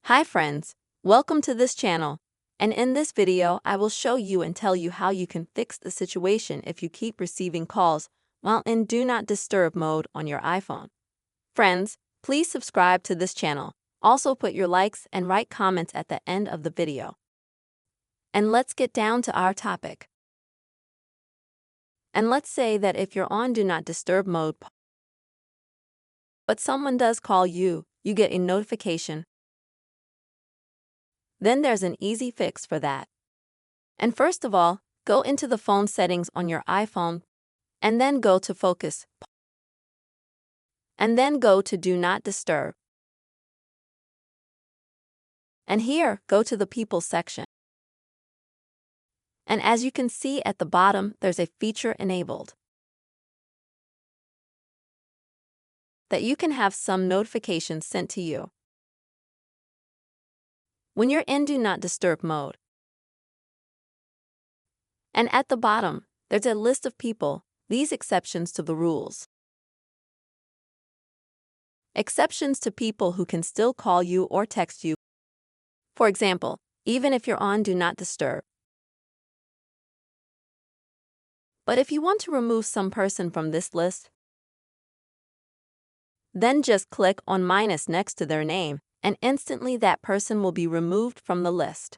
Hi friends, welcome to this channel. And in this video, I will show you and tell you how you can fix the situation if you keep receiving calls while in Do Not Disturb mode on your iPhone. Friends, please subscribe to this channel. Also put your likes and write comments at the end of the video. And let's get down to our topic. And let's say that if you're on Do Not Disturb mode, but someone does call you, you get a notification. Then there's an easy fix for that. And first of all, go into the phone settings on your iPhone, and then go to Focus, and then go to Do Not Disturb. And here, go to the People section. And as you can see at the bottom, there's a feature enabled that you can have some notifications sent to you when you're in Do Not Disturb mode. And at the bottom, there's a list of people, these exceptions to the rules. Exceptions to people who can still call you or text you. For example, even if you're on Do Not Disturb. But if you want to remove some person from this list, then just click on minus next to their name, and instantly that person will be removed from the list.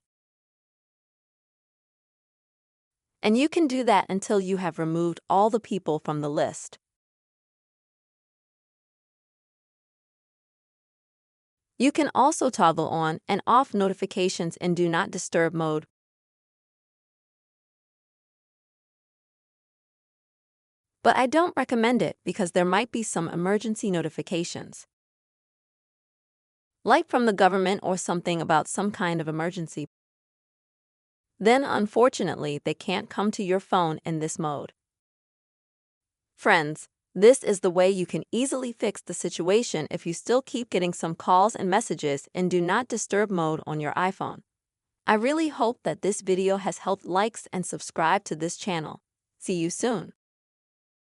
And you can do that until you have removed all the people from the list. You can also toggle on and off notifications in Do Not Disturb mode. But I don't recommend it because there might be some emergency notifications, like from the government or something about some kind of emergency. Then, unfortunately, they can't come to your phone in this mode. Friends, this is the way you can easily fix the situation if you still keep getting some calls and messages in Do Not Disturb mode on your iPhone. I really hope that this video has helped. Likes and subscribe to this channel. See you soon.